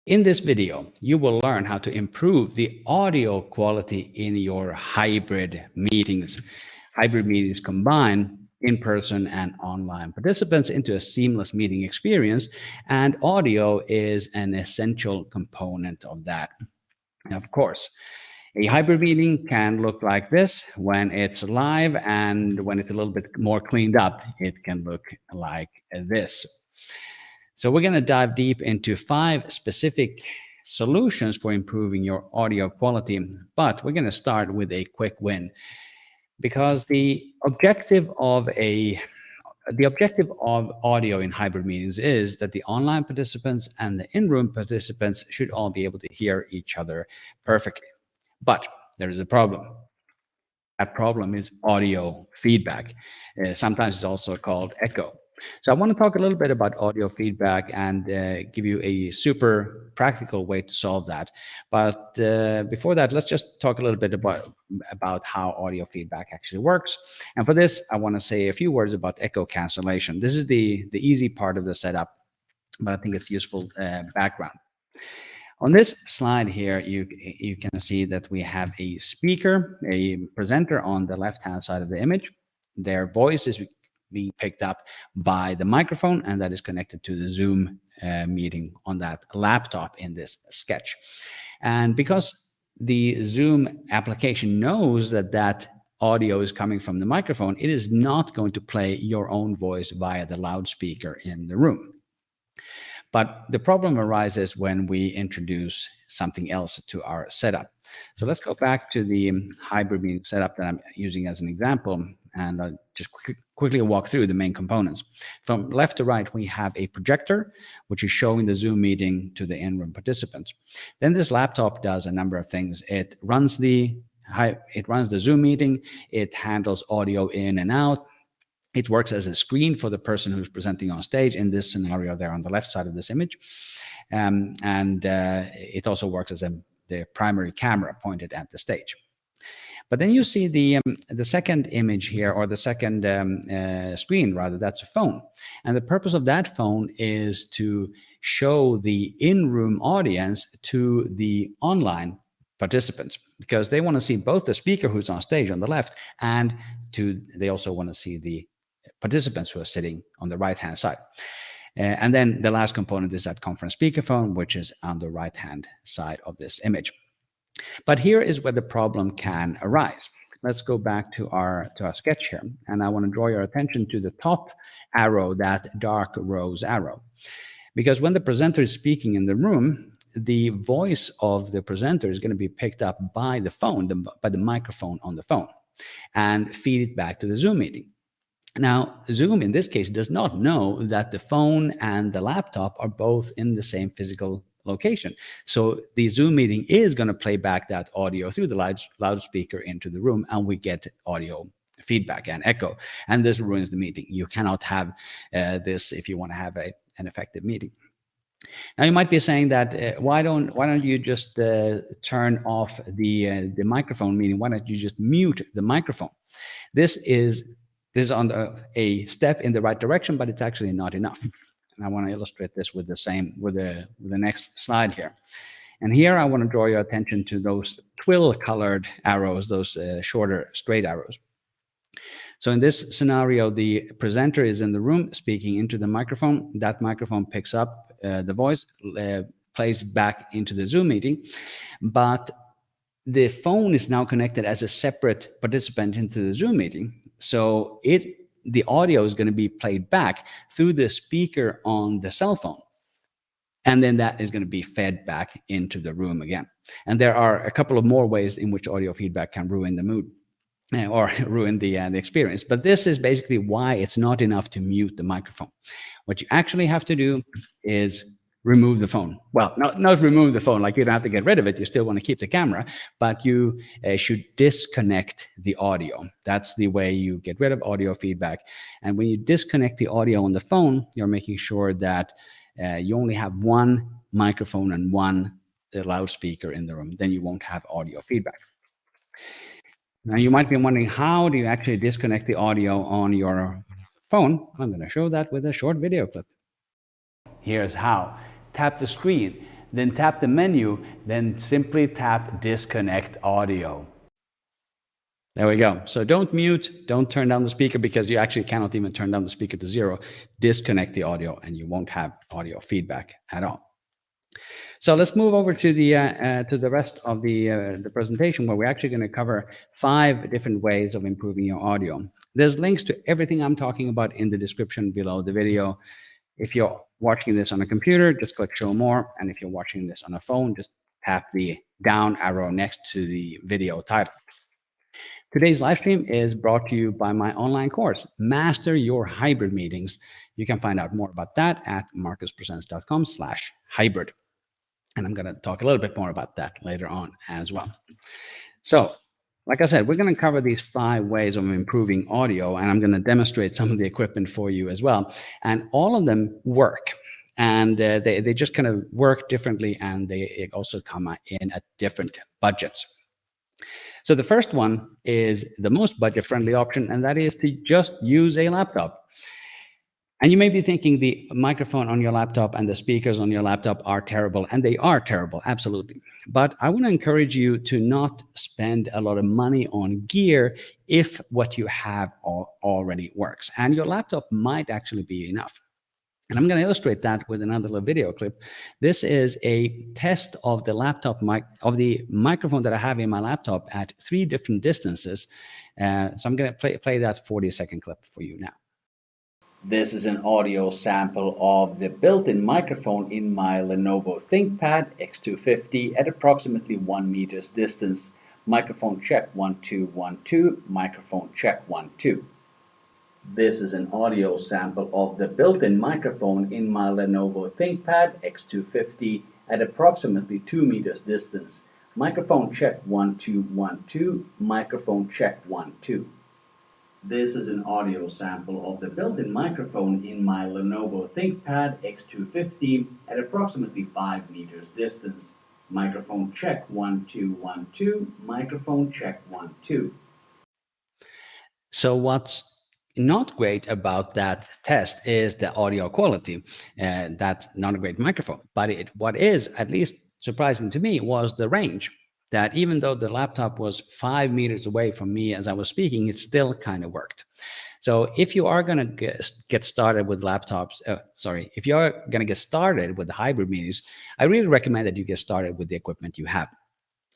In this video, you will learn how to improve the audio quality in your hybrid meetings. Hybrid meetings combine in-person and online participants into a seamless meeting experience, and audio is an essential component of that. Of course, a hybrid meeting can look like this when it's live, and when it's a little bit more cleaned up, it can look like this. So we're going to dive deep into 5 specific solutions for improving your audio quality, but we're going to start with a quick win, because the objective of audio in hybrid meetings is that the online participants and the in-room participants should all be able to hear each other perfectly. But there is a problem. That problem is audio feedback. Sometimes it's also called echo. So I want to talk a little bit about audio feedback and give you a super practical way to solve that. But before that, let's just talk a little bit about how audio feedback actually works. And for this, I want to say a few words about echo cancellation. This is the easy part of the setup, but I think it's useful background. On this slide here, you can see that we have a speaker, a presenter on the left-hand side of the image. Their voice is being picked up by the microphone, and that is connected to the Zoom meeting on that laptop in this sketch. And because the Zoom application knows that that audio is coming from the microphone, it is not going to play your own voice via the loudspeaker in the room. But the problem arises when we introduce something else to our setup. So let's go back to the hybrid meeting setup that I'm using as an example, and I'll just quickly walk through the main components. From left to right, we have a projector, which is showing the Zoom meeting to the in-room participants. Then this laptop does a number of things. It runs the Zoom meeting. It handles audio in and out. It works as a screen for the person who's presenting on stage, in this scenario there on the left side of this image. It also works as the primary camera pointed at the stage. But then you see the second image here, or the second screen rather, that's a phone. And the purpose of that phone is to show the in-room audience to the online participants, because they want to see both the speaker who's on stage on the left, and they also want to see the participants who are sitting on the right-hand side. And then the last component is that conference speakerphone, which is on the right-hand side of this image. But here is where the problem can arise. Let's go back to our sketch here, and I want to draw your attention to the top arrow, that dark rose arrow. Because when the presenter is speaking in the room, the voice of the presenter is going to be picked up by the phone, by the microphone on the phone, and feed it back to the Zoom meeting. Now, Zoom in this case does not know that the phone and the laptop are both in the same physical location. So the Zoom meeting is going to play back that audio through the loudspeaker into the room, and we get audio feedback and echo. And this ruins the meeting. You cannot have this if you want to have an effective meeting. Now you might be saying that why don't you just turn off the microphone, meaning why don't you just mute the microphone? This is on a step in the right direction, but it's actually not enough. And I want to illustrate this with the next slide here. And here I want to draw your attention to those twill-colored arrows, those shorter straight arrows. So in this scenario, the presenter is in the room speaking into the microphone. That microphone picks up the voice, plays back into the Zoom meeting, but the phone is now connected as a separate participant into the Zoom meeting. So the audio is going to be played back through the speaker on the cell phone. And then that is going to be fed back into the room again. And there are a couple of more ways in which audio feedback can ruin the mood or ruin the experience. But this is basically why it's not enough to mute the microphone. What you actually have to do is remove the phone. Well, not remove the phone, like you don't have to get rid of it. You still want to keep the camera, but you should disconnect the audio. That's the way you get rid of audio feedback. And when you disconnect the audio on the phone, you're making sure that you only have one microphone and one loudspeaker in the room. Then you won't have audio feedback. Now you might be wondering, how do you actually disconnect the audio on your phone? I'm going to show that with a short video clip. Here's how. Tap the screen, then tap the menu, then simply tap disconnect audio. There we go. So don't mute, don't turn down the speaker, because you actually cannot even turn down the speaker to 0. Disconnect the audio and you won't have audio feedback at all. So let's move over to the rest of the presentation, where we're actually going to cover 5 different ways of improving your audio. There's links to everything I'm talking about in the description below the video. If you're watching this on a computer, just click show more. And if you're watching this on a phone, just tap the down arrow next to the video title. Today's live stream is brought to you by my online course, Master Your Hybrid Meetings. You can find out more about that at markuspresents.com/hybrid. And I'm going to talk a little bit more about that later on as well. So, like I said, we're going to cover these 5 ways of improving audio, and I'm going to demonstrate some of the equipment for you as well. And all of them work. And they just kind of work differently, and they also come in at different budgets. So the first one is the most budget-friendly option, and that is to just use a laptop. And you may be thinking the microphone on your laptop and the speakers on your laptop are terrible, and they are terrible, absolutely. But I want to encourage you to not spend a lot of money on gear if what you have already works. And your laptop might actually be enough. And I'm going to illustrate that with another little video clip. This is a test of the microphone that I have in my laptop at 3 different distances. So I'm going to play that 40-second clip for you now. This is an audio sample of the built-in microphone in my Lenovo ThinkPad X250 at approximately 1 meter's distance. Microphone check 1 2 1 2. Microphone check 1 2. This is an audio sample of the built-in microphone in my Lenovo ThinkPad X250 at approximately 2 meters distance. Microphone check 1 2 1 2. Microphone check 1 2. This is an audio sample of the built-in microphone in my Lenovo ThinkPad X250 at approximately 5 meters distance. Microphone check 1 2 1 2. Microphone check 1 2. So what's not great about that test is the audio quality. That's not a great microphone. But what is at least surprising to me was the range. That even though the laptop was 5 meters away from me as I was speaking, it still kind of worked. So if you are going to get started with laptops, if you are going to get started with the hybrid meetings, I really recommend that you get started with the equipment you have.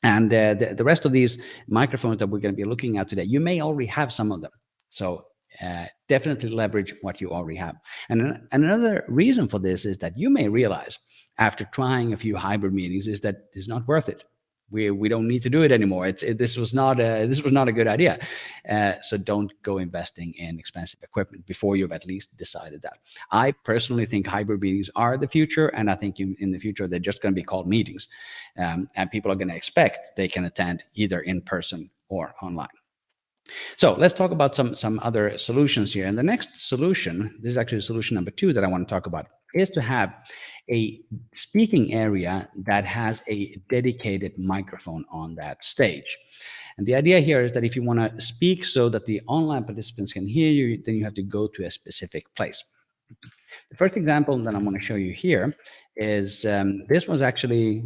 And the rest of these microphones that we're going to be looking at today, you may already have some of them. So definitely leverage what you already have. And another reason for this is that you may realize after trying a few hybrid meetings is that it's not worth it. We don't need to do it anymore. This was not a good idea. So don't go investing in expensive equipment before you've at least decided that. I personally think hybrid meetings are the future, and I think in the future they're just going to be called meetings, and people are going to expect they can attend either in person or online. So let's talk about some other solutions here. And the next solution, this is actually solution number 2 that I want to talk about, is to have a speaking area that has a dedicated microphone on that stage. And the idea here is that if you want to speak so that the online participants can hear you, then you have to go to a specific place. The first example that I want to show you here is this was actually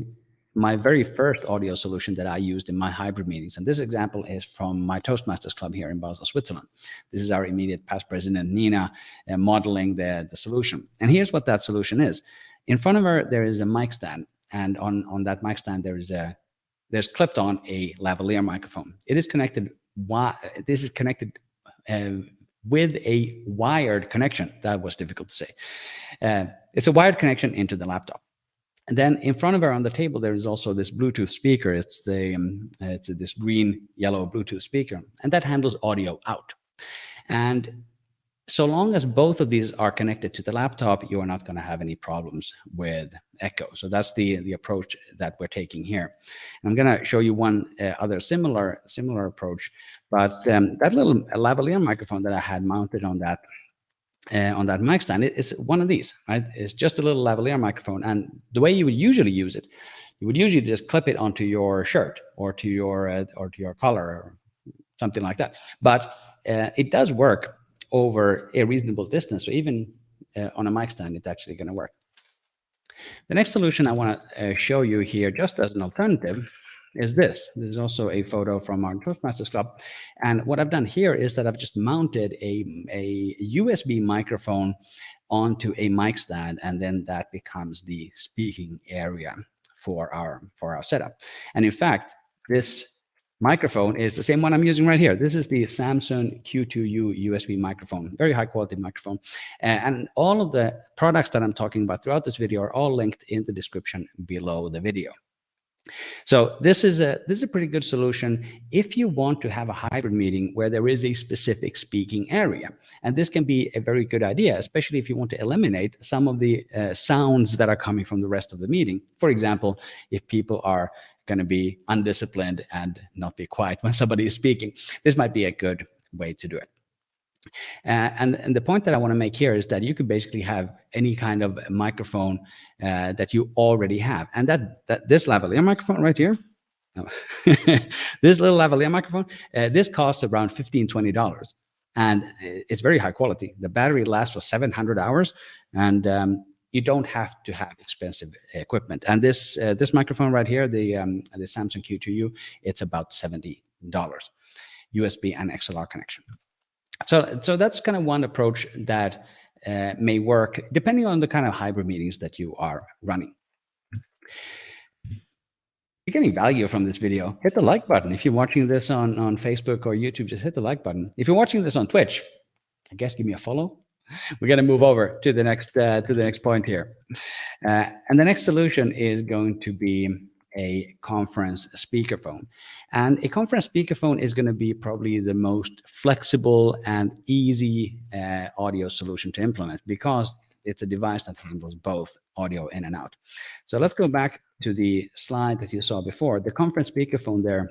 my very first audio solution that I used in my hybrid meetings. And this example is from my Toastmasters club here in Basel, Switzerland. This is our immediate past president, Nina, modeling the solution. And here's what that solution is. In front of her, there is a mic stand. And on that mic stand, there's clipped on a lavalier microphone. It is connected. This is connected with a wired connection. That was difficult to say. It's a wired connection into the laptop. And then in front of her on the table, there is also this Bluetooth speaker. It's this green, yellow Bluetooth speaker, and that handles audio out. And so long as both of these are connected to the laptop, you are not going to have any problems with echo. So that's the approach that we're taking here. And I'm going to show you one other similar approach. But that little lavalier microphone that I had mounted on that mic stand, it's one of these, right? It's just a little lavalier microphone. And the way you would usually use it, you would usually just clip it onto your shirt or to your collar or something like that. But it does work over a reasonable distance. So even on a mic stand, it's actually going to work. The next solution I want to show you here, just as an alternative, is this. This is also a photo from our Toastmasters Club. And what I've done here is that I've just mounted a USB microphone onto a mic stand, and then that becomes the speaking area for our setup. And in fact, this microphone is the same one I'm using right here. This is the Samson Q2U USB microphone, very high quality microphone. And all of the products that I'm talking about throughout this video are all linked in the description below the video. So this is a pretty good solution if you want to have a hybrid meeting where there is a specific speaking area. And this can be a very good idea, especially if you want to eliminate some of the sounds that are coming from the rest of the meeting. For example, if people are going to be undisciplined and not be quiet when somebody is speaking, this might be a good way to do it. And the point that I want to make here is that you could basically have any kind of microphone that you already have. And that this lavalier microphone right here, this little lavalier microphone, this costs around $15, $20. And it's very high quality. The battery lasts for 700 hours. And you don't have to have expensive equipment. And this microphone right here, the Samson Q2U, it's about $70, USB and XLR connection. So that's kind of one approach that may work depending on the kind of hybrid meetings that you are running. If you're getting value from this video, hit the like button. If you're watching this on Facebook or YouTube, just hit the like button. If you're watching this on Twitch, I guess give me a follow. We're going to move over to the next point here. And the next solution is going to be a conference speakerphone. And a conference speakerphone is going to be probably the most flexible and easy audio solution to implement because it's a device that handles both audio in and out. So let's go back to the slide that you saw before. The conference speakerphone there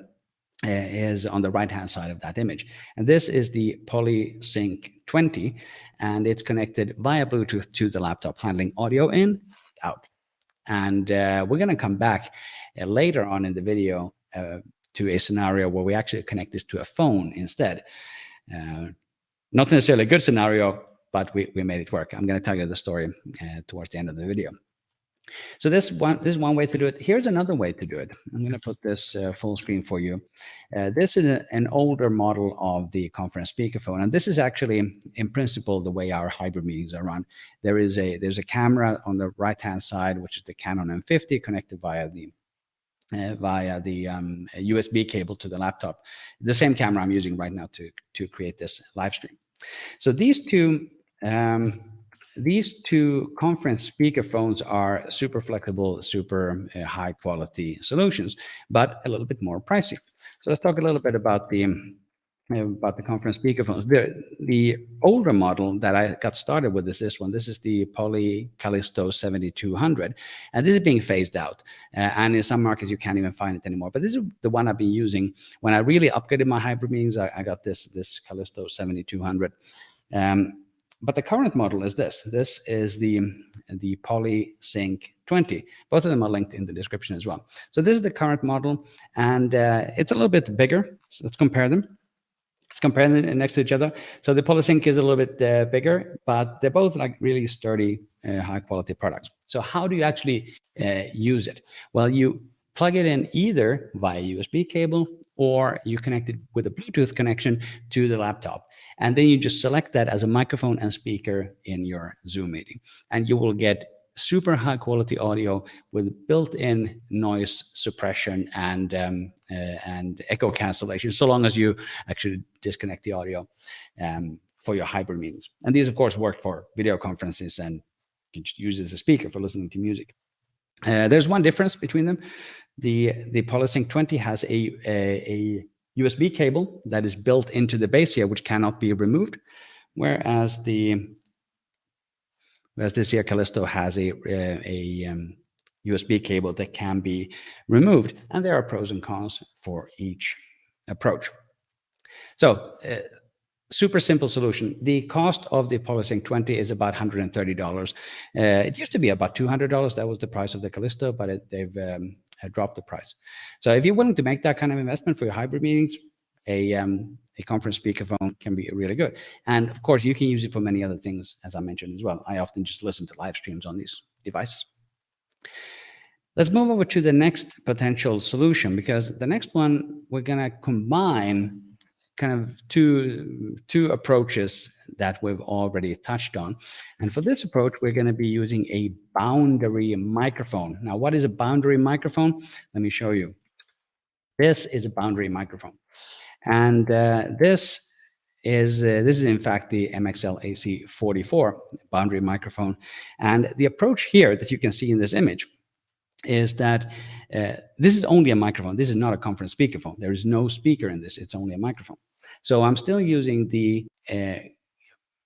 is on the right-hand side of that image. And this is the PolySync 20, and it's connected via Bluetooth to the laptop, handling audio in, out. And we're going to come back later on in the video to a scenario where we actually connect this to a phone instead. Not necessarily a good scenario, but we made it work. I'm going to tell you the story towards the end of the video. So this is one way to do it. Here's another way to do it. I'm going to put this full screen for you. This is an older model of the conference speakerphone, and this is actually, in principle, the way our hybrid meetings are run. There's a camera on the right-hand side, which is the Canon M50, connected via the USB cable to the laptop. The same camera I'm using right now to create this live stream. So these two conference speakerphones are super flexible, super high quality solutions, but a little bit more pricey. So let's talk a little bit about the conference speakerphones. The older model that I got started with is this one. This is the Poly Calisto 7200, and this is being phased out. And in some markets, you can't even find it anymore. But this is the one I've been using when I really upgraded my hybrid meetings. I got this Calisto 7200. But the current model is this. This is the PolySync 20. Both of them are linked in the description as well. So this is the current model, and it's a little bit bigger. So let's compare them. Let's compare them next to each other. So the PolySync is a little bit bigger, but they're both like really sturdy, high quality products. So how do you actually use it? Well, you plug it in either via USB cable, or you connect it with a Bluetooth connection to the laptop. And then you just select that as a microphone and speaker in your Zoom meeting. And you will get super high quality audio with built-in noise suppression and echo cancellation, so long as you actually disconnect the audio for your hybrid meetings. And these, of course, work for video conferences, and you can just use it as a speaker for listening to music. There's one difference between them. The PolySync 20 has a USB cable that is built into the base here, which cannot be removed, whereas this here Calisto has a USB cable that can be removed, and there are pros and cons for each approach. So super simple solution. The cost of the PolySync 20 is about $130. It used to be about $200. That was the price of the Calisto, but they've dropped the price. So if you're willing to make that kind of investment for your hybrid meetings, a conference speakerphone can be really good. And of course, you can use it for many other things, as I mentioned as well. I often just listen to live streams on these devices. Let's move over to the next potential solution, because the next one, we're going to combine kind of two approaches that we've already touched on. And for this approach, we're going to be using a boundary microphone. Now, what is a boundary microphone? Let me show you. This is a boundary microphone. And this is in fact the MXL AC-44 boundary microphone. And the approach here that you can see in this image is that this is only a microphone. This is not a conference speakerphone. There is no speaker in this. It's only a microphone. So I'm still using the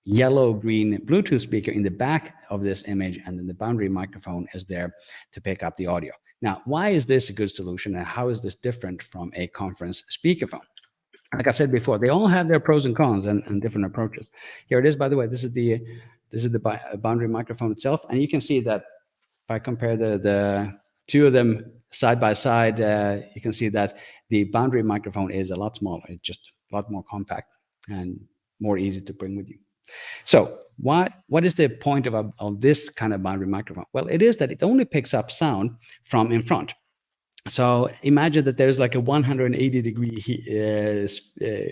yellow-green Bluetooth speaker in the back of this image, and then the boundary microphone is there to pick up the audio. Now, why is this a good solution, and how is this different from a conference speakerphone? Like I said before, they all have their pros and cons and different approaches. Here it is, by the way. This is the boundary microphone itself, and you can see that if I compare the two of them side by side, you can see that the boundary microphone is a lot smaller. It's just a lot more compact and more easy to bring with you. So what is the point of this kind of boundary microphone? Well, it is that it only picks up sound from in front. So imagine that there's like a 180-degree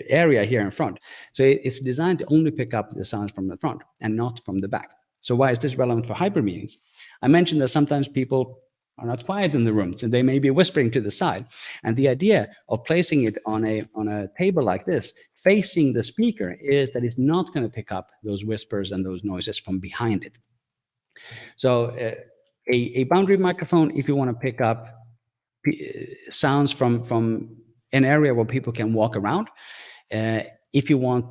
area here in front. So it's designed to only pick up the sounds from the front and not from the back. So why is this relevant for hybrid meetings? I mentioned that sometimes people are not quiet in the room, so they may be whispering to the side. And the idea of placing it on a table like this, facing the speaker, is that it's not going to pick up those whispers and those noises from behind it. So a boundary microphone, if you want to pick up sounds from an area where people can walk around, if you want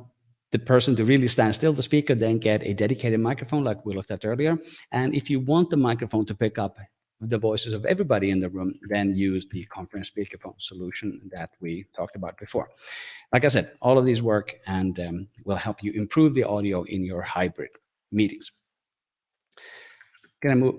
the person to really stand still, the speaker, then get a dedicated microphone like we looked at earlier. And if you want the microphone to pick up the voices of everybody in the room, then use the conference speakerphone solution that we talked about before. Like I said, all of these work and will help you improve the audio in your hybrid meetings. Gonna move.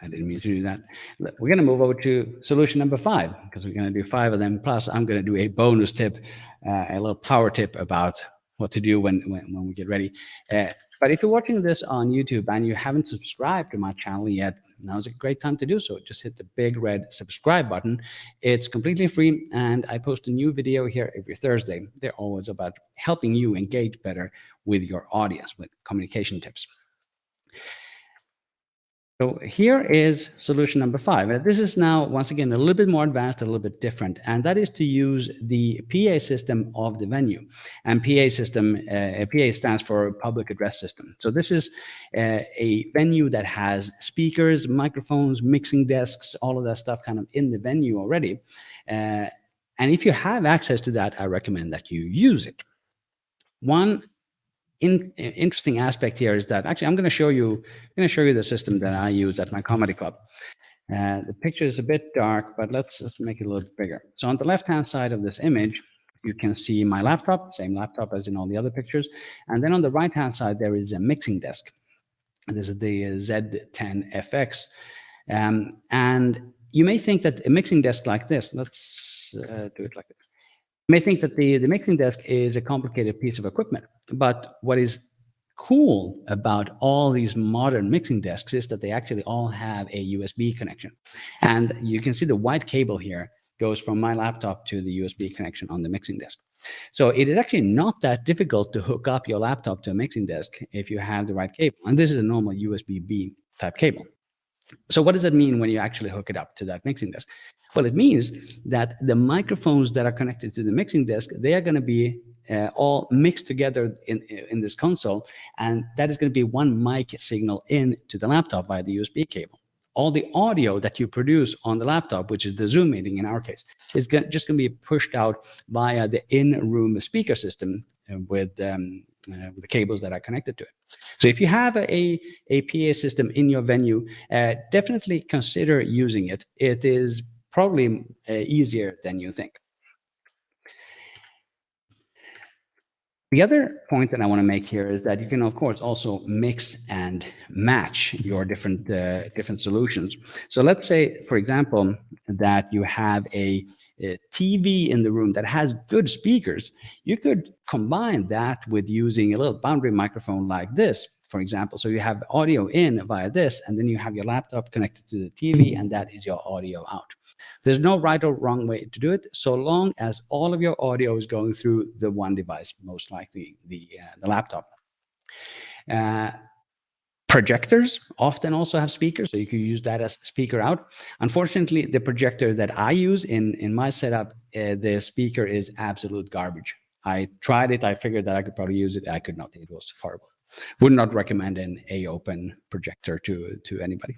I didn't mean to do that. We're going to move over to solution number 5, because we're going to do 5 of them. Plus, I'm going to do a bonus tip, a little power tip about what to do when we get ready. But if you're watching this on YouTube and you haven't subscribed to my channel yet, now's a great time to do so. Just hit the big red subscribe button. It's completely free, and I post a new video here every Thursday. They're always about helping you engage better with your audience with communication tips. So here is solution number 5. This is now, once again, a little bit more advanced, a little bit different, and that is to use the PA system of the venue. And PA system, PA stands for public address system. So this is a venue that has speakers, microphones, mixing desks, all of that stuff kind of in the venue already. And if you have access to that, I recommend that you use it. One interesting aspect here is that actually I'm going to show you the system that I use at my comedy club. The picture is a bit dark, but let's make it a little bit bigger. So on the left-hand side of this image, you can see my laptop, same laptop as in all the other pictures. And then on the right-hand side, there is a mixing desk. This is the ZED-10FX. And you may think that a mixing desk like this, let's do it like this. You may think that the mixing desk is a complicated piece of equipment, but what is cool about all these modern mixing desks is that they actually all have a USB connection. And you can see the white cable here goes from my laptop to the USB connection on the mixing desk. So it is actually not that difficult to hook up your laptop to a mixing desk if you have the right cable. And this is a normal USB-B type cable. So what does it mean when you actually hook it up to that mixing desk? Well, it means that the microphones that are connected to the mixing desk, they are going to be all mixed together in this console, and that is going to be one mic signal in to the laptop via the USB cable. All the audio that you produce on the laptop, which is the Zoom meeting in our case, is just going to be pushed out via the in-room speaker system with the cables that are connected to it. So if you have a PA system in your venue, definitely consider using it. It is probably easier than you think. The other point that I want to make here is that you can, of course, also mix and match your different solutions. So let's say, for example, that you have a TV in the room that has good speakers. You could combine that with using a little boundary microphone like this for example. So you have audio in via this, and then you have your laptop connected to the TV, and that is your audio out. There's no right or wrong way to do it, so long as all of your audio is going through the one device, most likely the laptop. Projectors often also have speakers, so you can use that as speaker out. Unfortunately, the projector that I use in my setup, the speaker is absolute garbage. I tried it. I figured that I could probably use it. I could not. It was horrible. Would not recommend an A-open projector to anybody.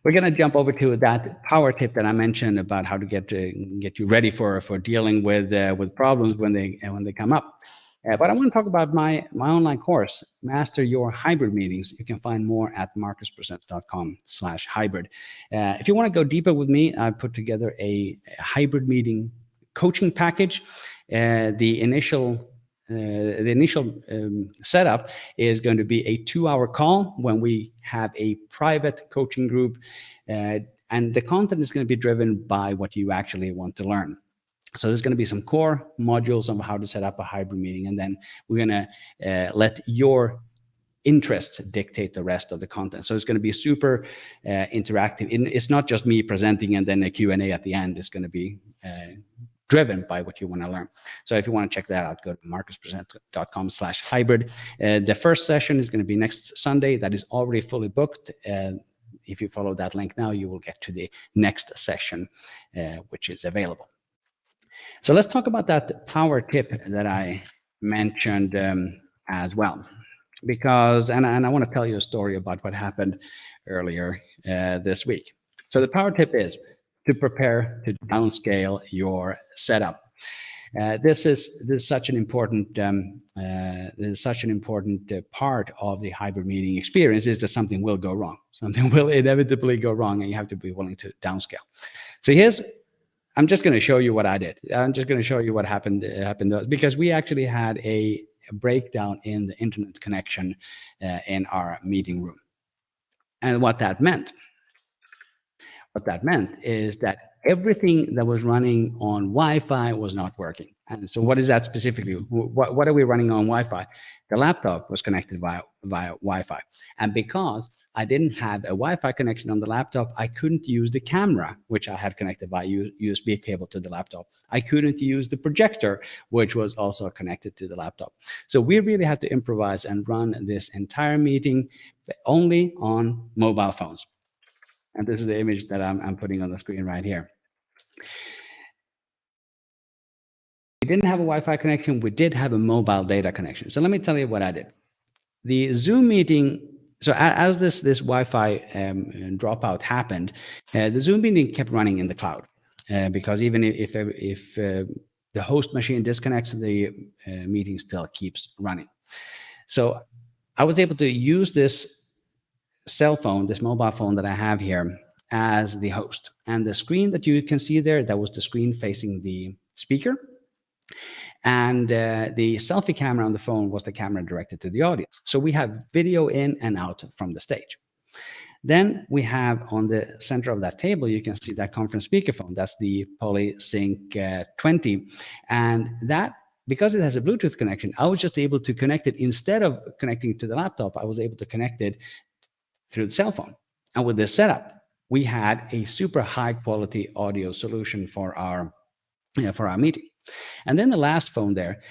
We're going to jump over to that power tip that I mentioned about how to get you ready for dealing with problems when they come up. But I want to talk about my online course, Master Your Hybrid Meetings. You can find more at markuspresents.com/hybrid. If you want to go deeper with me, I put together a hybrid meeting coaching package. The initial setup is going to be a 2-hour call when we have a private coaching group, and the content is going to be driven by what you actually want to learn. So there's going to be some core modules on how to set up a hybrid meeting, and then we're going to let your interests dictate the rest of the content. So it's going to be super interactive. It's not just me presenting and then a Q&A at the end. It's going to be driven by what you want to learn. So if you want to check that out, go to markuspresents.com/hybrid. The first session is going to be next Sunday. That is already fully booked. If you follow that link now, you will get to the next session, which is available. So let's talk about that power tip that I mentioned as well, because, and I want to tell you a story about what happened earlier this week. So the power tip is to prepare to downscale your setup. This is such an important part of the hybrid meeting experience, is that something will go wrong. Something will inevitably go wrong, and you have to be willing to downscale. So I'm just going to show you what I did. I'm just going to show you what happened because we actually had a breakdown in the internet connection in our meeting room. And what that meant is that everything that was running on Wi-Fi was not working. And so what is that specifically? What are we running on Wi-Fi? The laptop was connected via Wi-Fi. And because I didn't have a Wi-Fi connection on the laptop, I couldn't use the camera, which I had connected via USB cable to the laptop. I couldn't use the projector, which was also connected to the laptop. So we really had to improvise and run this entire meeting only on mobile phones. And this is the image that I'm putting on the screen right here. We didn't have a Wi-Fi connection. We did have a mobile data connection. So let me tell you what I did. The Zoom meeting, so as this Wi-Fi dropout happened, the Zoom meeting kept running in the cloud because even if the host machine disconnects, the meeting still keeps running. So I was able to use this cell phone, this mobile phone that I have here, as the host. And the screen that you can see there, that was the screen facing the speaker. And the selfie camera on the phone was the camera directed to the audience. So we have video in and out from the stage. Then we have on the center of that table, you can see that conference speakerphone. That's the PolySync 20. And that, because it has a Bluetooth connection, I was just able to connect it. Instead of connecting to the laptop, I was able to connect it through the cell phone. And with this setup, we had a super high quality audio solution for our meeting. And then the last phone there,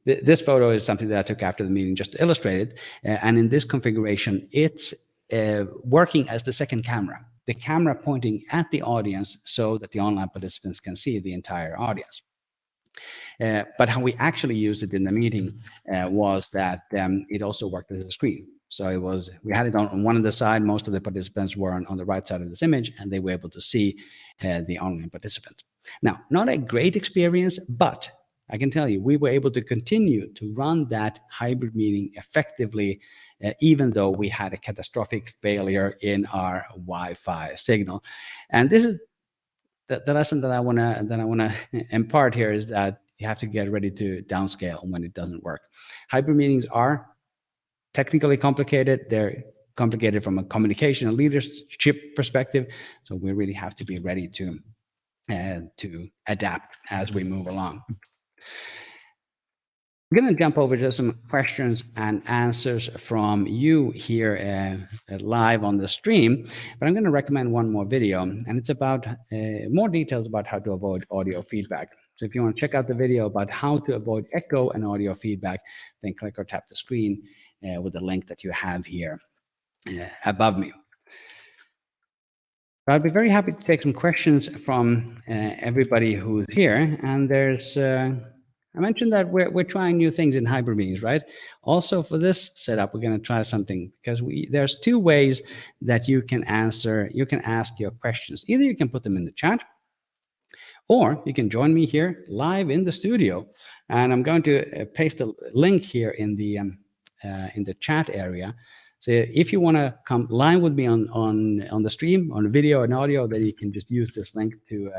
this photo is something that I took after the meeting just to illustrate it. And in this configuration, it's working as the second camera, the camera pointing at the audience so that the online participants can see the entire audience. But how we actually used it in the meeting was that it also worked as a screen. So we had it on one of the side. Most of the participants were on the right side of this image, and they were able to see the online participant. Now, not a great experience, but I can tell you, we were able to continue to run that hybrid meeting effectively, even though we had a catastrophic failure in our Wi-Fi signal. And this is the lesson that I wanna impart here, is that you have to get ready to downscale when it doesn't work. Hybrid meetings are technically complicated. They're complicated from a communication and leadership perspective. So we really have to be ready to adapt as we move along. I'm going to jump over to some questions and answers from you here live on the stream, but I'm going to recommend one more video, and it's about more details about how to avoid audio feedback. So if you want to check out the video about how to avoid echo and audio feedback, then click or tap the screen with the link that you have here above me. I'll be very happy to take some questions from everybody who's here, and there's I mentioned that we're trying new things in hybrid meetings, right? Also for this setup, we're going to try something, because there's two ways that you can ask your questions. Either you can put them in the chat, or you can join me here live in the studio. And I'm going to paste a link here in the chat area. So if you want to come live with me on the stream, on video and audio, then you can just use this link to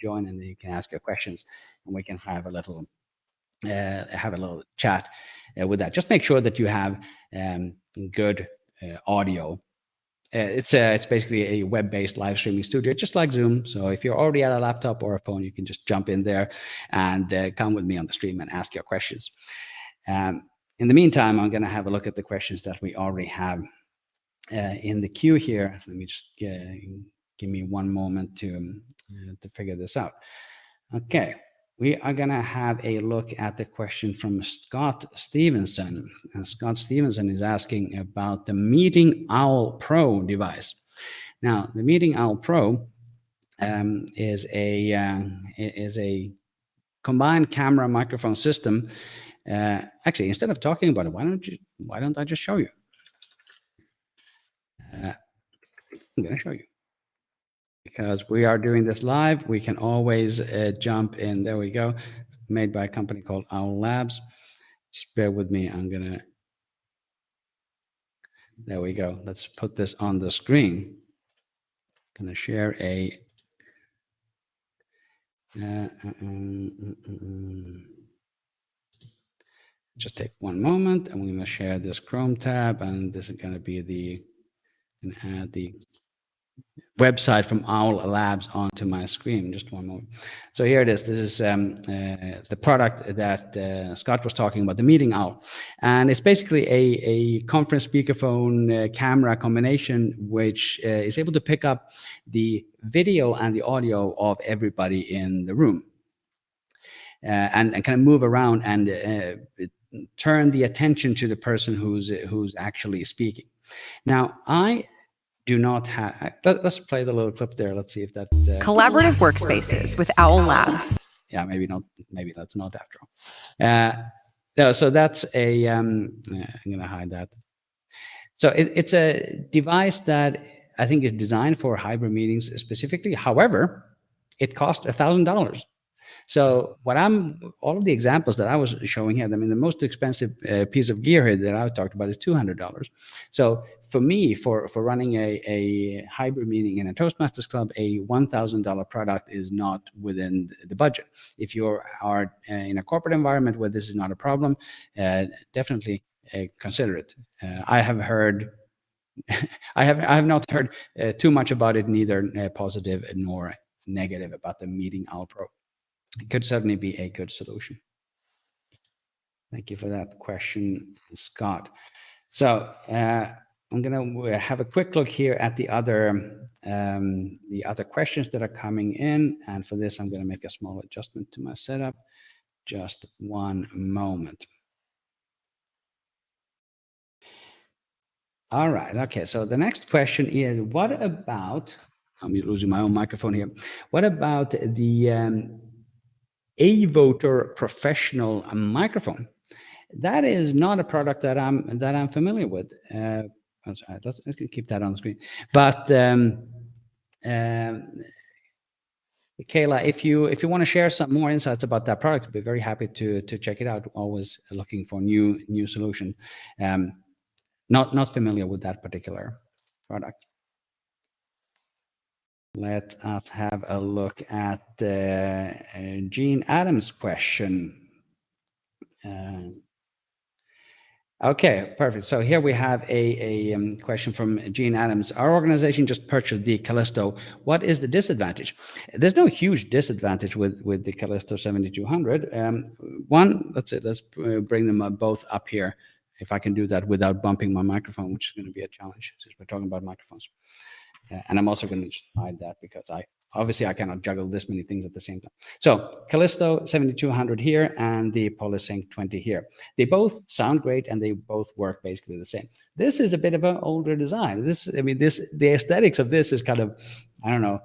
join, and then you can ask your questions, and we can have a little chat with that. Just make sure that you have good audio. It's basically a web-based live streaming studio, just like Zoom. So if you're already at a laptop or a phone, you can just jump in there and come with me on the stream and ask your questions. In the meantime, I'm going to have a look at the questions that we already have in the queue here. Let me just give me one moment to figure this out. Okay. We are going to have a look at the question from Scott Stevenson. And Scott Stevenson is asking about the Meeting Owl Pro device. Now, the Meeting Owl Pro is a combined camera microphone system. Actually, instead of talking about it, why don't I just show you? I'm going to show you. Because we are doing this live, we can always jump in. There we go. Made by a company called Owl Labs. Just bear with me. There we go. Let's put this on the screen. I'm going to share a. Just take one moment, and we're going to share this Chrome tab, and this is going to be add the website from Owl Labs onto my screen. Just one moment. So here it is. This is the product that Scott was talking about, the Meeting Owl. And it's basically a conference speakerphone camera combination, which is able to pick up the video and the audio of everybody in the room. And kind of move around and turn the attention to the person who's actually speaking. Now, I do not have. Let's play the little clip there. Let's see if that. Collaborative workspaces with Owl Labs. Yeah, maybe not. Maybe that's not after all. No, so that's a. I'm going to hide that. So it's a device that I think is designed for hybrid meetings specifically. However, it costs $1,000. So all of the examples that I was showing here, I mean, the most expensive piece of gear here that I talked about is $200. So for me, for running a hybrid meeting in a Toastmasters club, a $1,000 product is not within the budget. If you are in a corporate environment where this is not a problem, definitely consider it. I have heard, I have not heard too much about it, neither positive nor negative about the Meeting Owl Pro. It could certainly be a good solution. Thank you for that question, Scott. So I'm going to have a quick look here at the other questions that are coming in. And for this, I'm going to make a small adjustment to my setup. Just one moment. All right. Okay. So the next question is, what about, I'm losing my own microphone here. What about the A-Voter professional microphone? That is not a product that I'm familiar with. Let's keep that on the screen. But Kayla, if you want to share some more insights about that product, I'd be very happy to check it out. Always looking for new solution. Not familiar with that particular product. Let us have a look at Gene Adams' question. Okay, perfect. So here we have a question from Gene Adams. Our organization just purchased the Calisto. What is the disadvantage? There's no huge disadvantage with the Calisto 7200. One, let's bring them both up here. If I can do that without bumping my microphone, which is going to be a challenge since we're talking about microphones. And I'm also going to hide that because obviously I cannot juggle this many things at the same time. So Calisto 7200 here and the Polysync 20 here. They both sound great and they both work basically the same. This is a bit of an older design. The aesthetics of this is kind of, I don't know,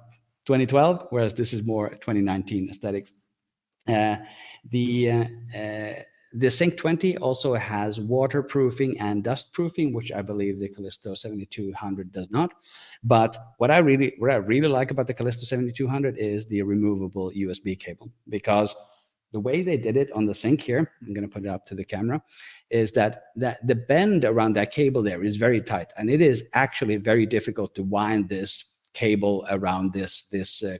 2012, whereas this is more 2019 aesthetics. The Sync 20 also has waterproofing and dust proofing, which I believe the Calisto 7200 does not. But what I really like about the Calisto 7200 is the removable USB cable, because the way they did it on the Sync here, I'm going to put it up to the camera, is that the bend around that cable there is very tight, and it is actually very difficult to wind this cable around this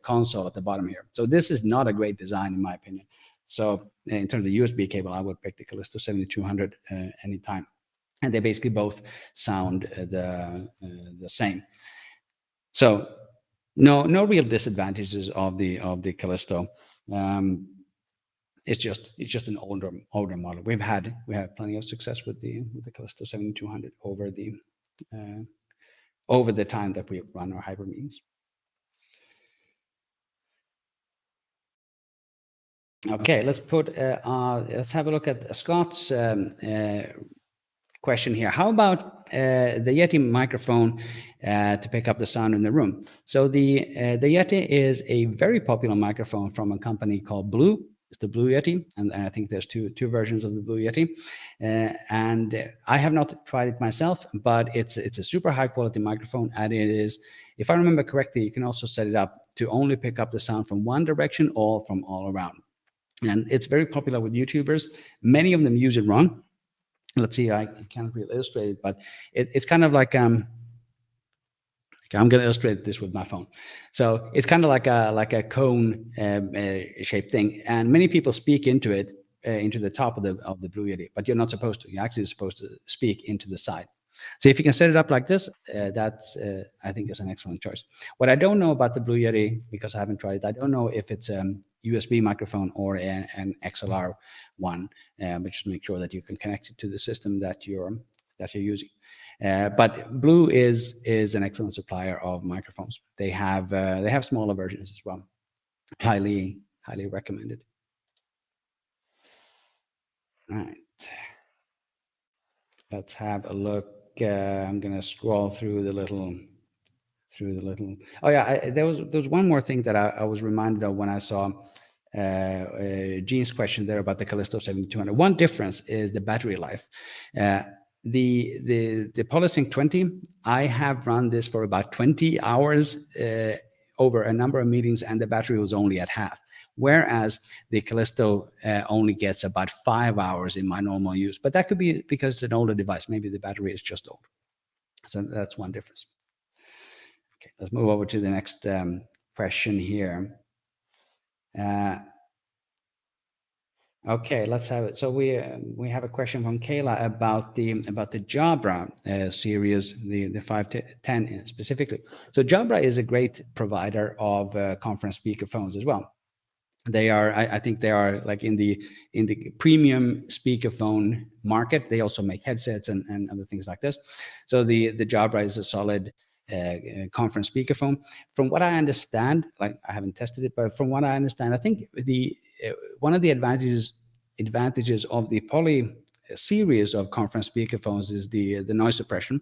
console at the bottom here. So this is not a great design in my opinion. So in terms of USB cable, I would pick the Calisto 7200 anytime. And they basically both sound the same. So no real disadvantages of the Calisto. It's just an older model. We had plenty of success with the Calisto 7200 over the time that we run our hybrid meetings. Okay, let's have a look at Scott's question here. How about the Yeti microphone to pick up the sound in the room? So the Yeti is a very popular microphone from a company called Blue. It's the Blue Yeti, and I think there's two versions of the Blue Yeti. And I have not tried it myself, but it's a super high quality microphone, and it is, if I remember correctly, you can also set it up to only pick up the sound from one direction or from all around. And it's very popular with YouTubers. Many of them use it wrong. Let's see, I can't really illustrate it, but it's kind of like I'm going to illustrate this with my phone. So it's kind of like a cone shaped thing, and many people speak into it, into the top of the Blue Yeti, but you're not supposed to. You're actually supposed to speak into the side. So if you can set it up like this, that's I think is an excellent choice. What I don't know about the Blue Yeti, because I haven't tried it, I don't know if it's USB microphone or an XLR one, but just make sure that you can connect it to the system that you're using. But Blue is an excellent supplier of microphones. They have smaller versions as well. Highly recommended. All right. Let's have a look. I'm going to scroll through the little. Oh yeah, there was one more thing that I was reminded of when I saw Gene's question there about the Calisto 7200. One difference is the battery life. The Polysync 20, I have run this for about 20 hours over a number of meetings, and the battery was only at half. Whereas the Calisto only gets about 5 hours in my normal use. But that could be because it's an older device. Maybe the battery is just old. So that's one difference. Okay, let's move over to the next question here. Okay, let's have it. So we have a question from Kayla about the Jabra series, the 510 specifically. So Jabra is a great provider of conference speakerphones as well. They are, I think they are like in the premium speakerphone market. They also make headsets and other things like this. So the Jabra is a solid conference speakerphone. From what I understand, like I haven't tested it, but from what I understand, I think one of the advantages of the Poly series of conference speakerphones is the noise suppression.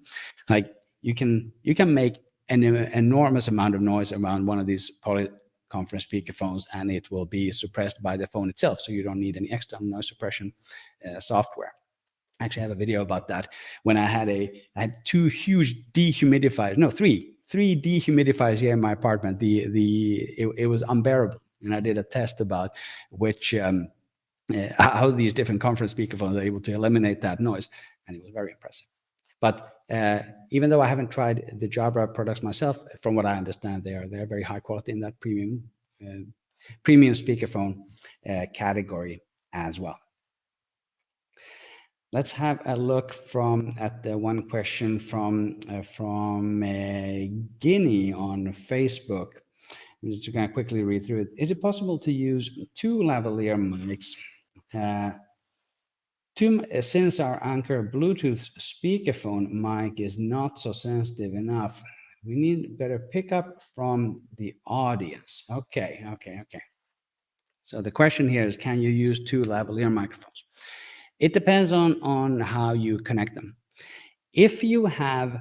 Like you can make an enormous amount of noise around one of these Poly conference speakerphones, and it will be suppressed by the phone itself, so you don't need any external noise suppression software. I actually have a video about that when I had two huge dehumidifiers, no, three dehumidifiers here in my apartment. It was unbearable, and I did a test about how these different conference speakerphones are able to eliminate that noise, and it was very impressive. But even though I haven't tried the Jabra products myself, from what I understand, they're very high quality in that premium speakerphone category as well. Let's have a look at the one question from Guinea on Facebook. I'm just going to quickly read through it. Is it possible to use two lavalier mics? Since our Anchor Bluetooth speakerphone mic is not so sensitive enough, we need better pickup from the audience. Okay. So the question here is, can you use two lavalier microphones? It depends on how you connect them. If you have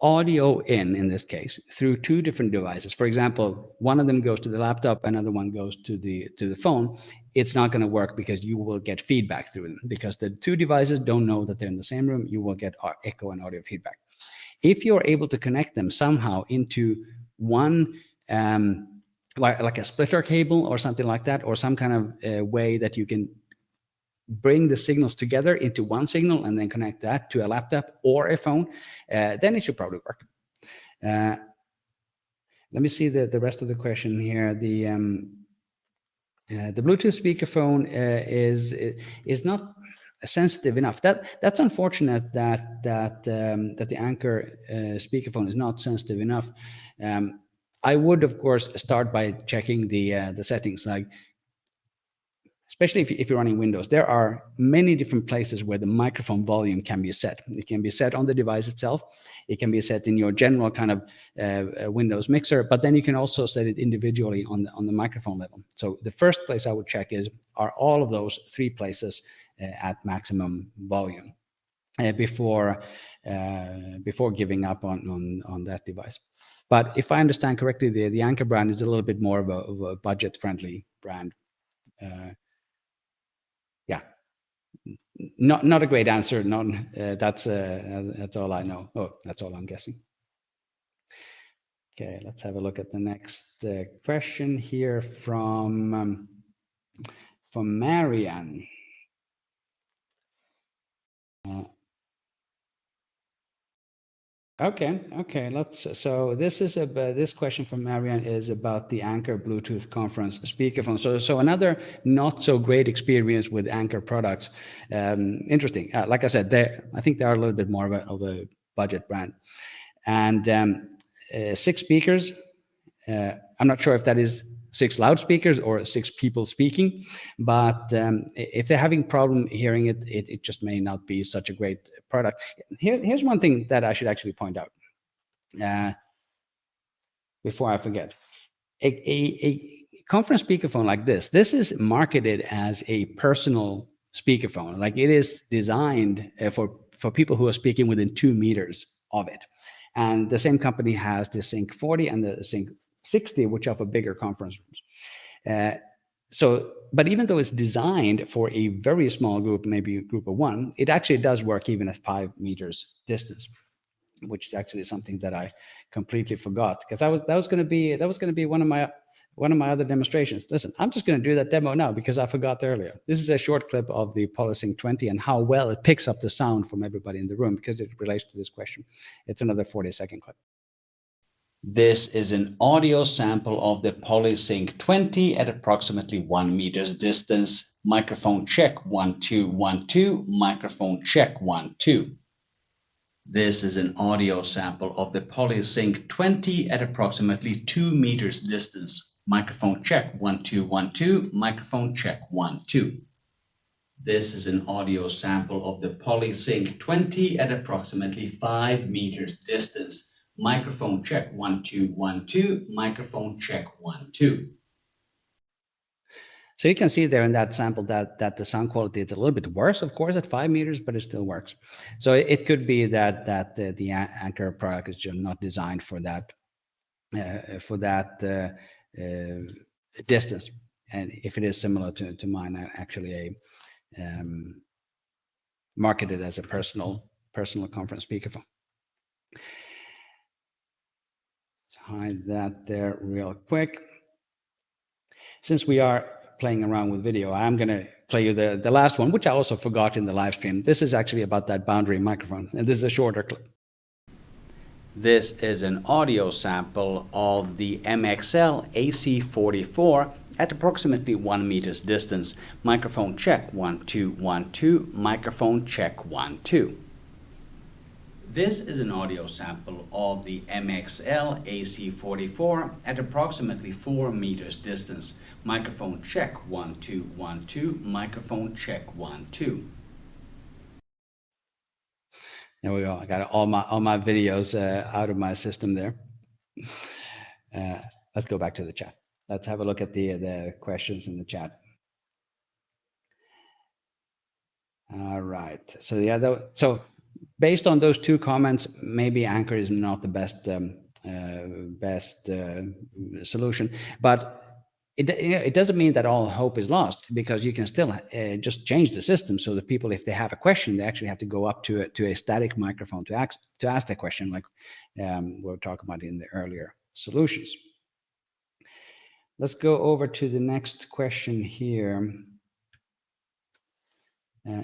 audio in this case, through two different devices, for example, one of them goes to the laptop, another one goes to the phone, it's not going to work because you will get feedback through them, because the two devices don't know that they're in the same room. You will get echo and audio feedback. If you're able to connect them somehow into one, like a splitter cable or something like that, or some kind of way that you can bring the signals together into one signal and then connect that to a laptop or a phone, then it should probably work. Let me see the rest of the question here. The Bluetooth speakerphone is not sensitive enough. That's unfortunate that the Anchor speakerphone is not sensitive enough. I would, of course, start by checking the settings, like, especially if you're running Windows, there are many different places where the microphone volume can be set. It can be set on the device itself. It can be set in your general kind of Windows mixer, but then you can also set it individually on the microphone level. So the first place I would check is, are all of those three places at maximum volume before giving up on that device. But if I understand correctly, the Anchor brand is a little bit more of a budget-friendly brand. Yeah, not a great answer. That's all I know. Oh, that's all I'm guessing. Okay, let's have a look at the next question here from Marianne. Okay. So this question from Marianne is about the Anchor Bluetooth conference speakerphone. So another not so great experience with Anchor products. Interesting. Like I said, I think they are a little bit more of a budget brand, and 6 speakers. I'm not sure if that is 6 loudspeakers or 6 people speaking, but if they're having problem hearing it, it just may not be such a great product. Here's one thing that I should actually point out before I forget. A conference speakerphone like this is marketed as a personal speakerphone. Like, it is designed for people who are speaking within 2 meters of it. And the same company has the Sync 40 and the Sync 60, which are for bigger conference rooms. But even though it's designed for a very small group, maybe a group of 1, it actually does work even at 5 meters distance, which is actually something that I completely forgot, because that was going to be one of my other demonstrations. Listen, I'm just going to do that demo now because I forgot earlier. This is a short clip of the PolySync 20 and how well it picks up the sound from everybody in the room, because it relates to this question. It's another 40-second clip. This is an audio sample of the PolySync 20 at approximately 1 meter's distance. Microphone check 1 2 1 2. Microphone check 1 2. This is an audio sample of the PolySync 20 at approximately 2 meters distance. Microphone check 1 2 1 2. Microphone check 1 2. This is an audio sample of the PolySync 20 at approximately 5 meters distance. Microphone check 1 2 1 2. Microphone check 1 2. So you can see there in that sample that the sound quality is a little bit worse, of course, at 5 meters, but it still works. So it could be that the Anchor product is just not designed for that distance. And if it is similar to mine, actually marketed as a personal conference speakerphone. Let's hide that there real quick. Since we are playing around with video, I'm going to play you the last one, which I also forgot in the live stream. This is actually about that boundary microphone, and this is a shorter clip. This is an audio sample of the MXL AC-44 at approximately 1 meter's distance. Microphone check, 1, 2, 1, 2. Microphone check, 1, 2. This is an audio sample of the MXL AC-44 at approximately 4 meters distance. Microphone check, 1, 2, 1, 2. Microphone check, 1, 2. There we go. I got all my videos out of my system there. Let's go back to the chat. Let's have a look at the questions in the chat. All right. So yeah, so based on those two comments, maybe Anchor is not the best solution, but it doesn't mean that all hope is lost, because you can still just change the system so that people, if they have a question, they actually have to go up to a static microphone to ask that question, like we'll talk about in the earlier solutions. Let's go over to the next question here.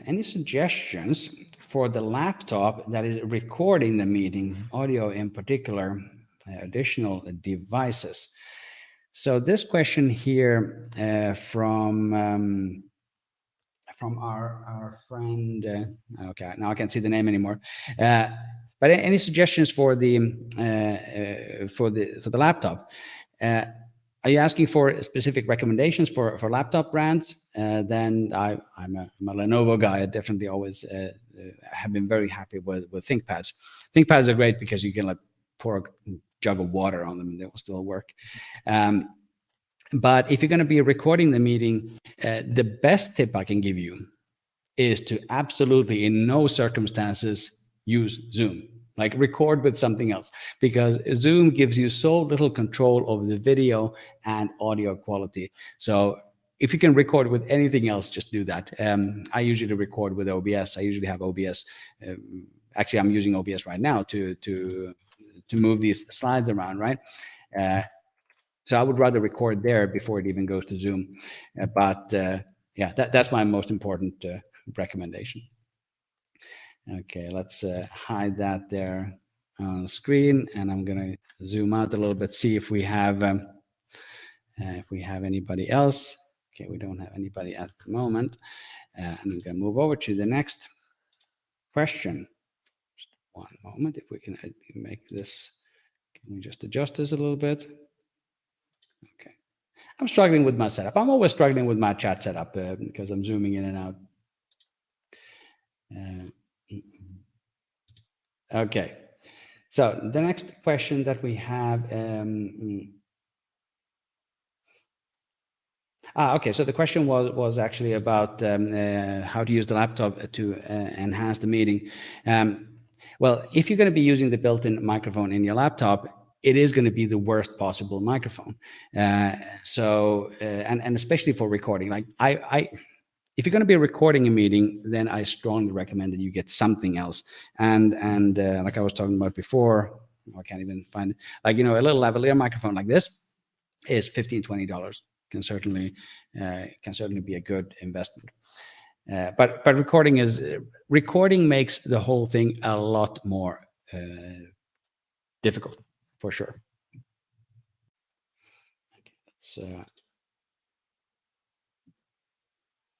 Any suggestions for the laptop that is recording the meeting, audio in particular, additional devices? So this question here from our friend, okay, now I can't see the name anymore. But any suggestions for the laptop? Are you asking for specific recommendations for laptop brands? Then I'm a Lenovo guy. I definitely always have been very happy with ThinkPads. ThinkPads are great because you can like pour a jug of water on them and they will still work. But if you're going to be recording the meeting, the best tip I can give you is to absolutely in no circumstances use Zoom. Like record with something else, because Zoom gives you so little control over the video and audio quality. So if you can record with anything else, just do that. I usually record with OBS. I usually have OBS. Actually, I'm using OBS right now to move these slides around, right? So I would rather record there before it even goes to Zoom. Yeah, that's my most important recommendation. Okay, let's hide that there on the screen, and I'm going to zoom out a little bit, see if we have anybody else. Okay, we don't have anybody at the moment. And I'm going to move over to the next question. Just one moment, if we can make this. Can we just adjust this a little bit? Okay. I'm struggling with my setup. I'm always struggling with my chat setup because I'm zooming in and out. Okay, so the next question that we have, okay, so the question was actually about how to use the laptop to enhance the meeting. Well, if you're going to be using the built-in microphone in your laptop, it is going to be the worst possible microphone. And especially for recording, like if you're going to be recording a meeting, then I strongly recommend that you get something else. And like I was talking about before, I can't even find it. Like, you know, a little lavalier microphone like this is $15, $20. Can certainly be a good investment. But recording makes the whole thing a lot more difficult, for sure. Okay,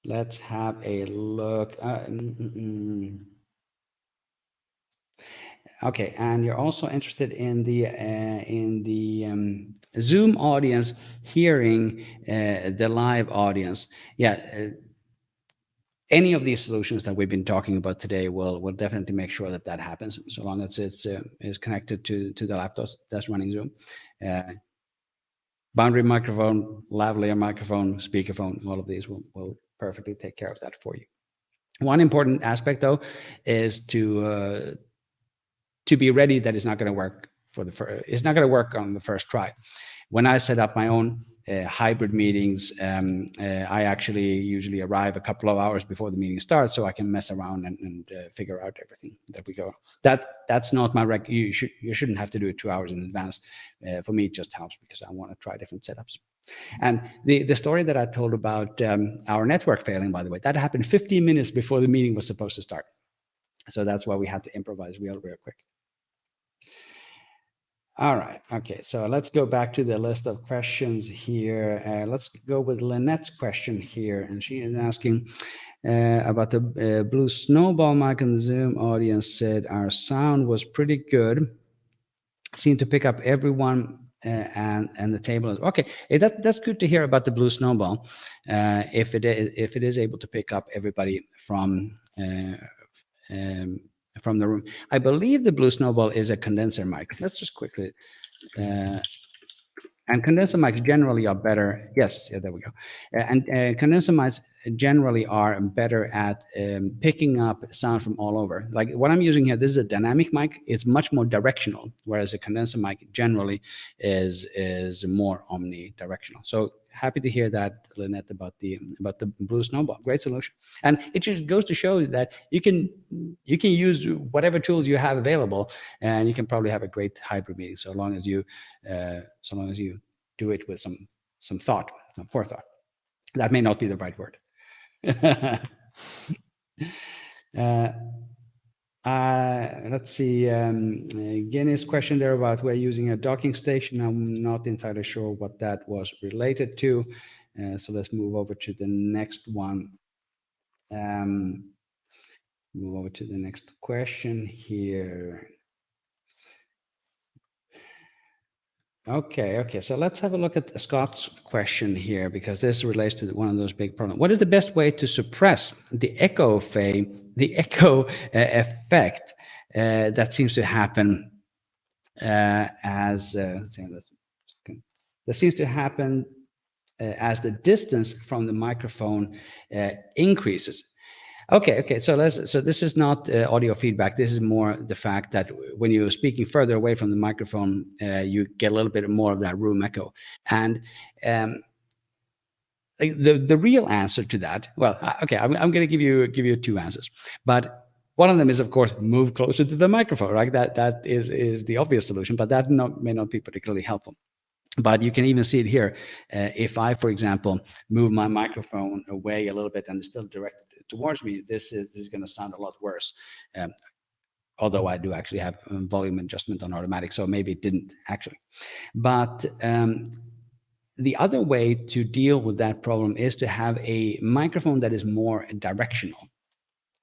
let's have a look. Okay, and you're also interested in the Zoom audience hearing the live audience. Yeah, any of these solutions that we've been talking about today will definitely make sure that happens, so long as it's is connected to the laptop that's running Zoom. Boundary microphone, lavalier microphone, speakerphone, all of these will perfectly take care of that for you. One important aspect, though, is to be ready that it's not going to work it's not going to work on the first try. When I set up my own hybrid meetings, I actually usually arrive a couple of hours before the meeting starts, so I can mess around and figure out everything that we go. That's not my you shouldn't have to do it 2 hours in advance. For me, it just helps because I want to try different setups. And the story that I told about our network failing, by the way, that happened 15 minutes before the meeting was supposed to start. So that's why we had to improvise real quick. All right. Okay. So let's go back to the list of questions here. Let's go with Lynette's question here. And she is asking about the blue snowball mic, and the Zoom audience said our sound was pretty good. Seemed to pick up everyone and the table. Okay. That's good to hear about the blue snowball. If it is able to pick up everybody from the room. I believe the blue snowball is a condenser mic. Let's just quickly, and condenser mics generally are better. Yes, yeah, there we go. And condenser mics generally are better at picking up sound from all over. Like what I'm using here, this is a dynamic mic. It's much more directional, whereas a condenser mic generally is more omnidirectional. So happy to hear that, Lynette, about the blue snowball. Great solution. And it just goes to show that you can use whatever tools you have available, and you can probably have a great hybrid meeting so long as you do it with some thought, some forethought. That may not be the right word. Let's see. Guinness question there about we're using a docking station. I'm not entirely sure what that was related to. So let's move over to the next one. Move over to the next question here. Okay. So let's have a look at Scott's question here, because this relates to one of those big problems. What is the best way to suppress the echo effect that seems to happen as the distance from the microphone increases? Okay. So this is not audio feedback. This is more the fact that when you're speaking further away from the microphone, you get a little bit more of that room echo. And the real answer to that, well, okay, I'm going to give you two answers, but one of them is, of course, move closer to the microphone, right? That is the obvious solution, but that may not be particularly helpful. But you can even see it here. If I, for example, move my microphone away a little bit and still direct it towards me, this is going to sound a lot worse. Although I do actually have volume adjustment on automatic, so maybe it didn't actually. But the other way to deal with that problem is to have a microphone that is more directional.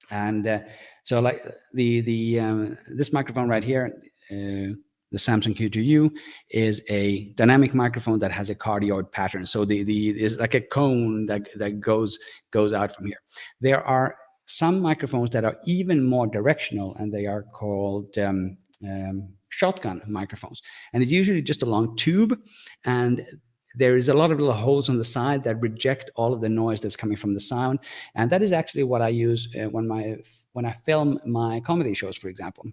And so like this microphone right here, the Samson Q2U, is a dynamic microphone that has a cardioid pattern. So is like a cone that goes out from here. There are some microphones that are even more directional, and they are called shotgun microphones. And it's usually just a long tube, and there is a lot of little holes on the side that reject all of the noise that's coming from the sound. And that is actually what I use when I film my comedy shows, for example.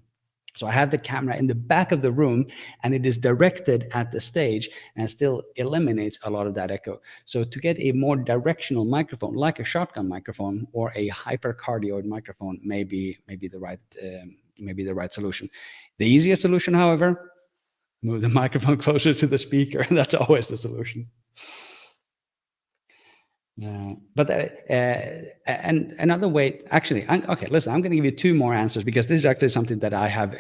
So I have the camera in the back of the room, and it is directed at the stage and still eliminates a lot of that echo. So to get a more directional microphone, like a shotgun microphone or a hypercardioid microphone, may be the right solution. The easiest solution, however, move the microphone closer to the speaker. That's always the solution. But and another way, actually, okay, listen, I'm going to give you two more answers, because this is actually something that I have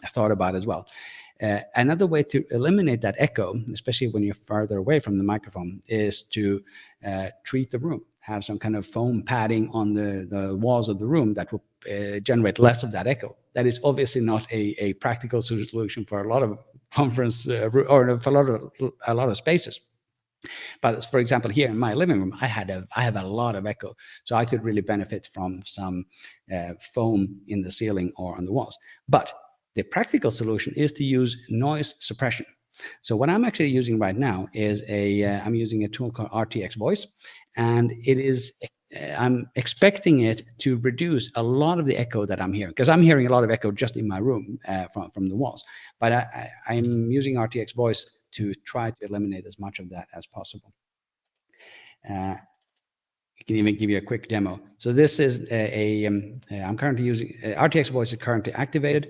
thought about as well. Another way to eliminate that echo, especially when you're farther away from the microphone, is to treat the room. Have some kind of foam padding on the walls of the room that will generate less of that echo. That is obviously not a practical solution for a lot of conference or for a lot of spaces. But for example, here in my living room, I have a lot of echo, so I could really benefit from some foam in the ceiling or on the walls. But the practical solution is to use noise suppression. So what I'm actually using right now is I'm using a tool called RTX Voice, and it is I'm expecting it to reduce a lot of the echo that I'm hearing, because I'm hearing a lot of echo just in my room from the walls. But I'm using RTX Voice to try to eliminate as much of that as possible. I can even give you a quick demo. So this is I'm currently using RTX Voice is currently activated,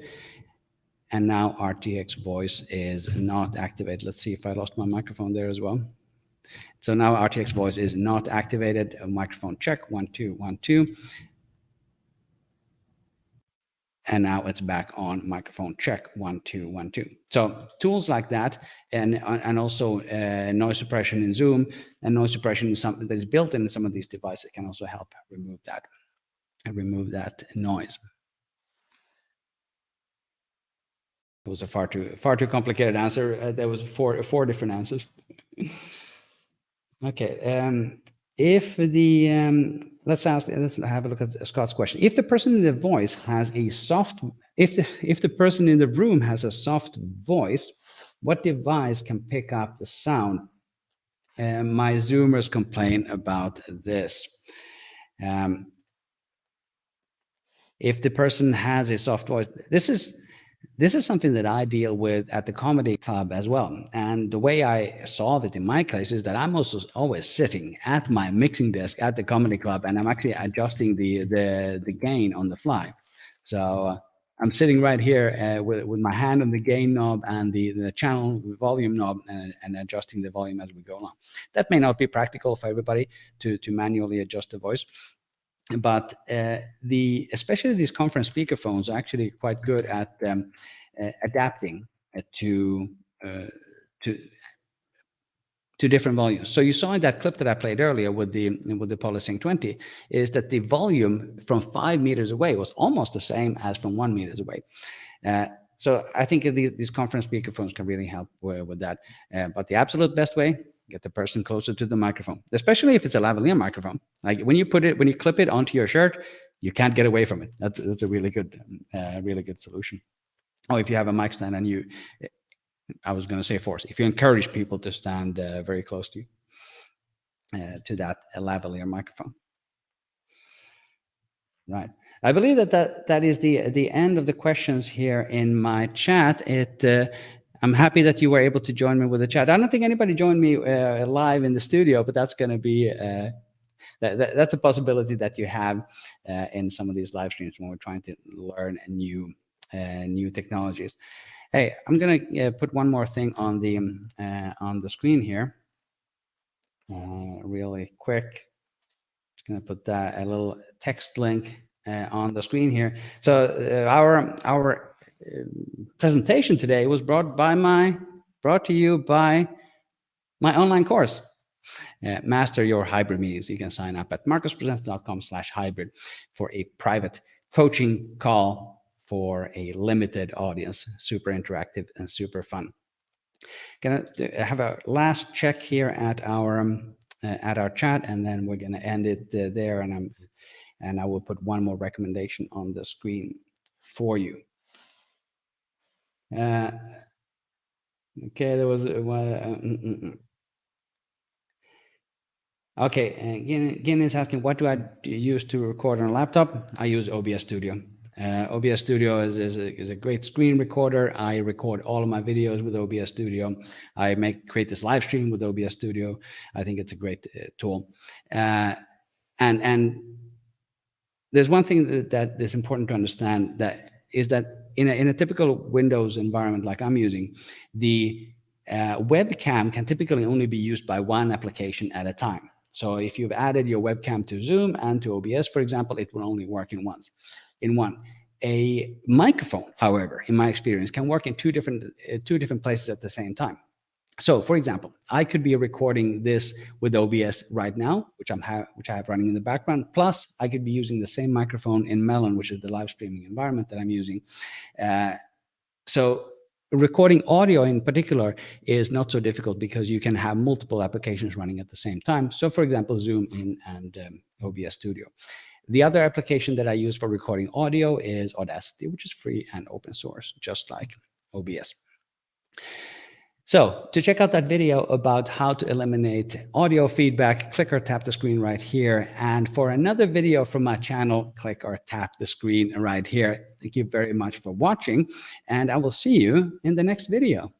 and now RTX Voice is not activated. Let's see if I lost my microphone there as well. So now RTX Voice is not activated. A microphone check, 1 2 1 2. And now it's back on. Microphone check, 1 2 1 2. So tools like that, and also noise suppression in Zoom, and noise suppression is something that is built in some of these devices, can also help remove that noise. It was a far too complicated answer. There was four different answers. Okay. If the let's have a look at Scott's question. If the person in the voice has a soft, if the person in the room has a soft voice, what device can pick up the sound? My Zoomers complain about this. If the person has a soft voice, this is something that I deal with at the comedy club as well. And the way I solve it in my case is that I'm also always sitting at my mixing desk at the comedy club, and I'm actually adjusting the gain on the fly. So I'm sitting right here with my hand on the gain knob and the channel volume knob, and adjusting the volume as we go along. That may not be practical for everybody to manually adjust the voice. But especially these conference speakerphones are actually quite good at adapting to different volumes. So you saw in that clip that I played earlier with the Polysync 20 is that the volume from 5 meters away was almost the same as from 1 meter away. So I think these conference speakerphones can really help with that. But the absolute best way, get the person closer to the microphone, especially if it's a lavalier microphone. Like when you clip it onto your shirt, you can't get away from it. That's a really good solution. Oh, if you have a mic stand and I was going to say force, if you encourage people to stand very close to you, to that lavalier microphone. Right. I believe that is the end of the questions here in my chat. I'm happy that you were able to join me with the chat. I don't think anybody joined me live in the studio, but that's going to be that's a possibility that you have in some of these live streams when we're trying to learn new technologies. Hey, I'm going to put one more thing on the screen here, really quick. Just going to put a little text link on the screen here. So our presentation today was brought to you by my online course, Master Your Hybrid Meetings. You can sign up at markuspresents.com/hybrid for a private coaching call for a limited audience, super interactive and super fun. Gonna have a last check here at our chat, and then we're gonna end it there. And I will put one more recommendation on the screen for you. Okay, there was okay. Gin is asking, what do I use to record on a laptop? I use OBS Studio. OBS Studio is a great screen recorder. I record all of my videos with OBS Studio. I create this live stream with OBS Studio. I think it's a great tool. And there's one thing that is important to understand, that is that in a typical Windows environment like I'm using, the webcam can typically only be used by one application at a time. So if you've added your webcam to Zoom and to OBS, for example, it will only work in one. A microphone, however, in my experience, can work in two different places at the same time. So, for example, I could be recording this with OBS right now, which I have running in the background. Plus, I could be using the same microphone in Melon, which is the live streaming environment that I'm using. So, recording audio in particular is not so difficult because you can have multiple applications running at the same time. So, for example, Zoom and OBS Studio. The other application that I use for recording audio is Audacity, which is free and open source, just like OBS. So to check out that video about how to eliminate audio feedback, click or tap the screen right here. And for another video from my channel, click or tap the screen right here. Thank you very much for watching, and I will see you in the next video.